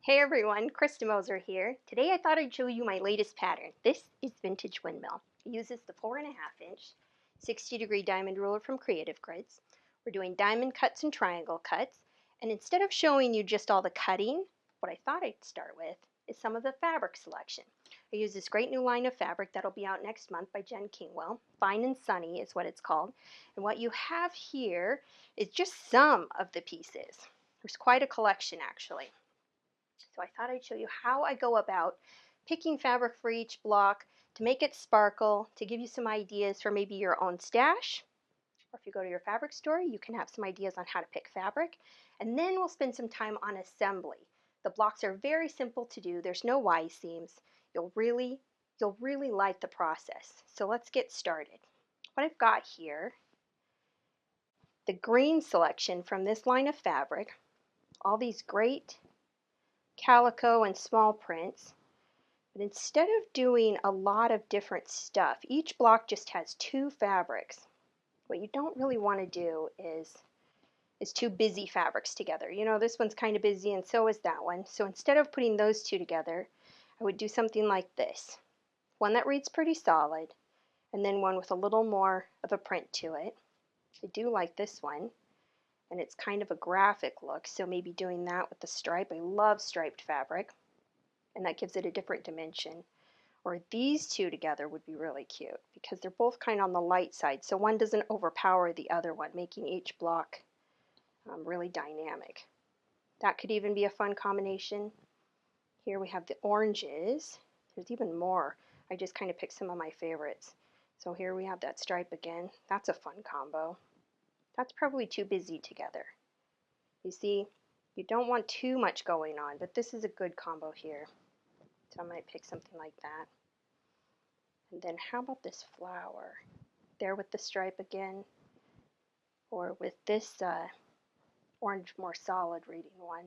Hey everyone, Krista here. Today I thought I'd show you my latest pattern. This is Vintage Windmill. It uses the 4.5-inch 60-degree diamond ruler from Creative Grids. We're doing diamond cuts and triangle cuts, and instead of showing you just all the cutting, what I thought I'd start with is some of the fabric selection. I use this great new line of fabric that'll be out next month by Jen Kingwell. Fine and Sunny is what it's called. And what you have here is just some of the pieces. There's quite a collection actually. So I thought I'd show you how I go about picking fabric for each block to make it sparkle, to give you some ideas for maybe your own stash, or if you go to your fabric store, you can have some ideas on how to pick fabric. And then we'll spend some time on assembly. The blocks are very simple to do. There's no Y seams. You'll really like the process. So let's get started. What I've got here, the green selection from this line of fabric, all these great calico and small prints, but instead of doing a lot of different stuff, each block just has two fabrics. What you don't really want to do is two busy fabrics together. You know, this one's kind of busy and so is that one. So instead of putting those two together, I would do something like this. One that reads pretty solid, and then one with a little more of a print to it. I do like this one, and it's kind of a graphic look, so maybe doing that with the stripe. I love striped fabric, and that gives it a different dimension. Or these two together would be really cute because they're both kind of on the light side, so one doesn't overpower the other one, making each block really dynamic. That could even be a fun combination. Here we have the oranges. There's even more. I just kind of picked some of my favorites. So here we have that stripe again. That's a fun combo. That's probably too busy together. You see, you don't want too much going on, but this is a good combo here. So I might pick something like that. And then how about this flower? There with the stripe again, or with this orange, more solid reading one.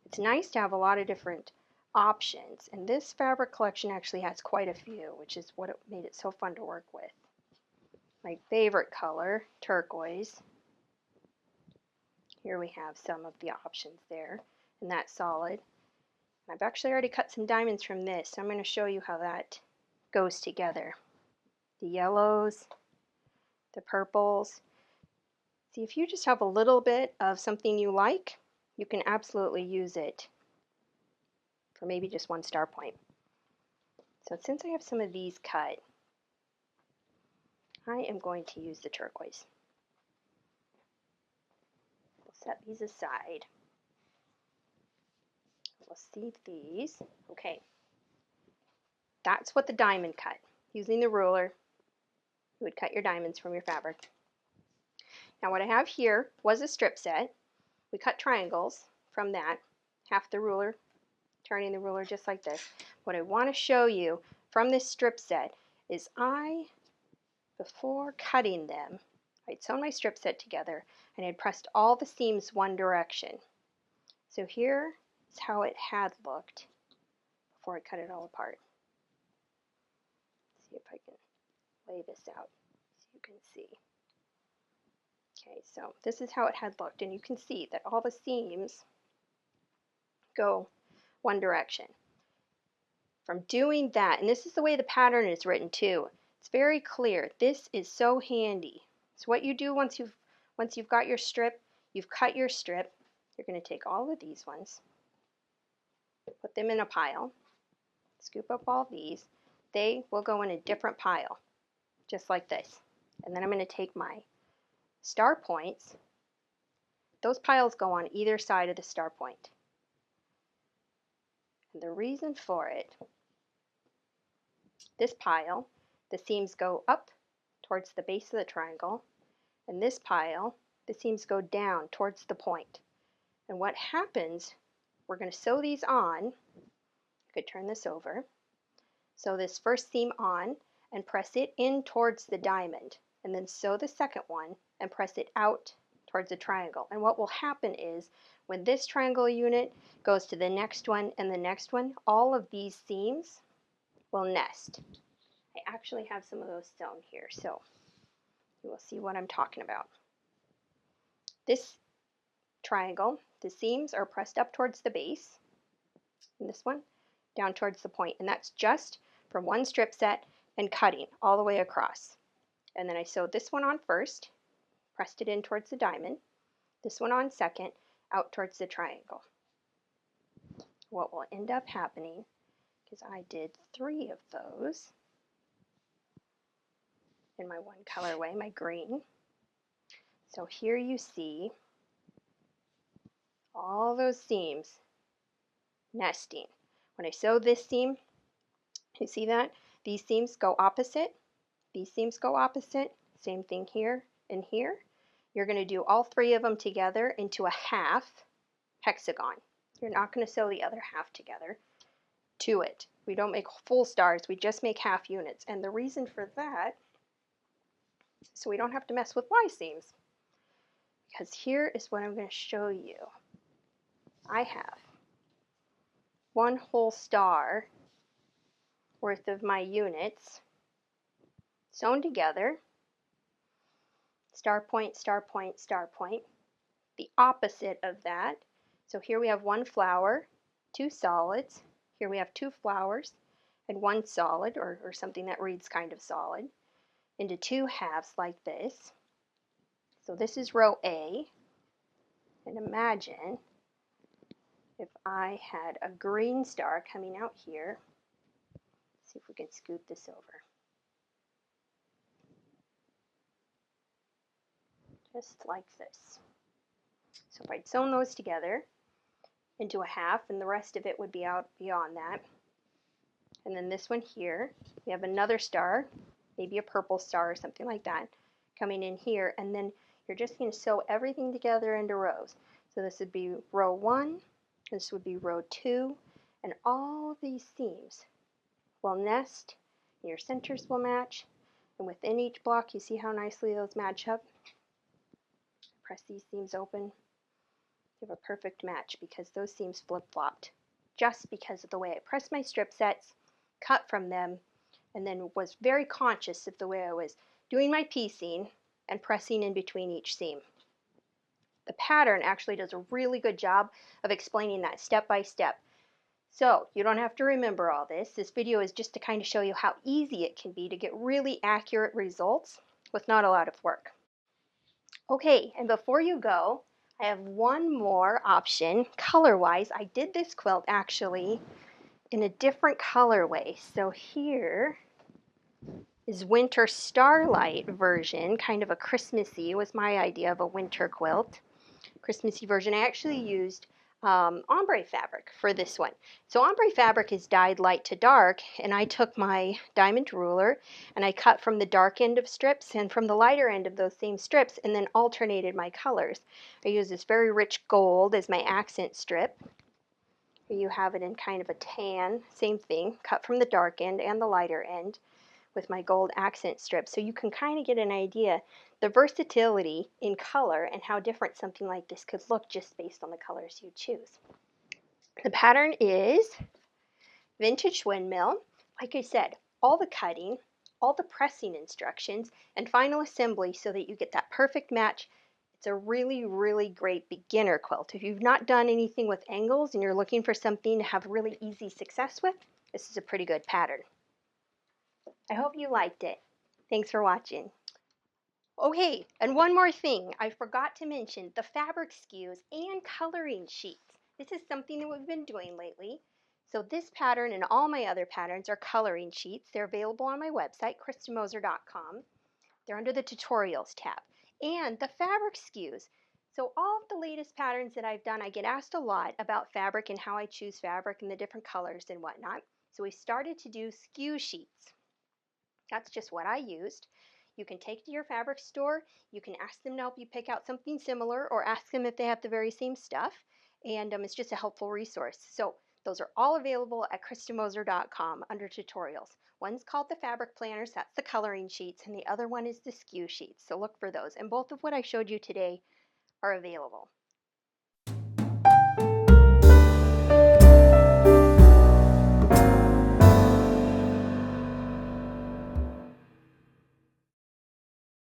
It's nice to have a lot of different options, and this fabric collection actually has quite a few, which is what made it so fun to work with. My favorite color, turquoise. Here we have some of the options there, and that's solid. I've actually already cut some diamonds from this, so I'm going to show you how that goes together. The yellows, the purples. See, if you just have a little bit of something you like, you can absolutely use it for maybe just one star point. So since I have some of these cut, I am going to use the turquoise. We'll set these aside. We'll see these. Okay, that's what the diamond cut. Using the ruler, you would cut your diamonds from your fabric. Now what I have here was a strip set. We cut triangles from that, half the ruler, turning the ruler just like this. What I want to show you from this strip set is before cutting them, I'd sewn my strip set together and I'd pressed all the seams one direction. So here is how it had looked before I cut it all apart. Let's see if I can lay this out so you can see. Okay, so this is how it had looked, and you can see that all the seams go one direction. From doing that, and this is the way the pattern is written too, it's very clear. This is so handy. So what you do once you've got your strip, you've cut your strip, you're going to take all of these ones, put them in a pile, scoop up all these. They will go in a different pile, just like this. And then I'm going to take my star points. Those piles go on either side of the star point. And the reason for it, this pile, the seams go up towards the base of the triangle, and this pile, the seams go down towards the point. And what happens, we're going to sew these on. I could turn this over. Sew this first seam on and press it in towards the diamond, and then sew the second one and press it out towards the triangle. And what will happen is when this triangle unit goes to the next one and the next one, all of these seams will nest. I actually have some of those sewn here, so you will see what I'm talking about. This triangle, the seams are pressed up towards the base, and this one down towards the point, and that's just from one strip set and cutting all the way across. And then I sewed this one on first, pressed it in towards the diamond, this one on second, out towards the triangle. What will end up happening, because I did 3 of those in my one colorway, my green. So here you see all those seams nesting. When I sew this seam, you see that? These seams go opposite, these seams go opposite, same thing here and here. You're going to do all 3 of them together into a half hexagon. You're not going to sew the other half together to it. We don't make full stars, we just make half units. And the reason for that, so we don't have to mess with Y seams. Because here is what I'm going to show you. I have 1 whole star worth of my units sewn together, star point, star point, star point. The opposite of that, so here we have 1 flower, 2 solids, here we have 2 flowers and 1 solid, or something that reads kind of solid, into 2 halves like this. So this is row A, and imagine if I had a green star coming out here. Let's see if we can scoot this over. Just like this. So if I'd sewn those together into a half, and the rest of it would be out beyond that. And then this one here, we have another star, maybe a purple star or something like that, coming in here, and then you're just going to sew everything together into rows. So this would be row 1, this would be row 2, and all of these seams will nest, and your centers will match, and within each block you see how nicely those match up. Press these seams open, you have a perfect match because those seams flip-flopped just because of the way I pressed my strip sets, cut from them, and then was very conscious of the way I was doing my piecing and pressing in between each seam. The pattern actually does a really good job of explaining that step by step. So you don't have to remember all this. This video is just to kind of show you how easy it can be to get really accurate results with not a lot of work. Okay, and before you go, I have one more option color-wise. I did this quilt actually in a different colorway. So here is Winter Starlight version, kind of a Christmassy, was my idea of a winter quilt. Christmassy version. I actually used ombre fabric for this one. So ombre fabric is dyed light to dark, and I took my diamond ruler and I cut from the dark end of strips and from the lighter end of those same strips, and then alternated my colors. I used this very rich gold as my accent strip. Here you have it in kind of a tan, same thing, cut from the dark end and the lighter end with my gold accent strip. So you can kind of get an idea the versatility in color and how different something like this could look just based on the colors you choose. The pattern is Vintage Windmill. Like I said, all the cutting, all the pressing instructions, and final assembly so that you get that perfect match. It's a really, really great beginner quilt. If you've not done anything with angles and you're looking for something to have really easy success with, this is a pretty good pattern. I hope you liked it. Thanks for watching. Okay, and one more thing. I forgot to mention the fabric skews and coloring sheets. This is something that we've been doing lately. So this pattern and all my other patterns are coloring sheets. They're available on my website, kristamoser.com. They're under the tutorials tab. And the fabric skews. So all of the latest patterns that I've done, I get asked a lot about fabric and how I choose fabric and the different colors and whatnot. So we started to do skew sheets. That's just what I used. You can take to your fabric store, you can ask them to help you pick out something similar, or ask them if they have the very same stuff, and it's just a helpful resource. So those are all available at kristamoser.com under tutorials. One's called the fabric planners, that's the coloring sheets, and the other one is the skew sheets, so look for those. And both of what I showed you today are available.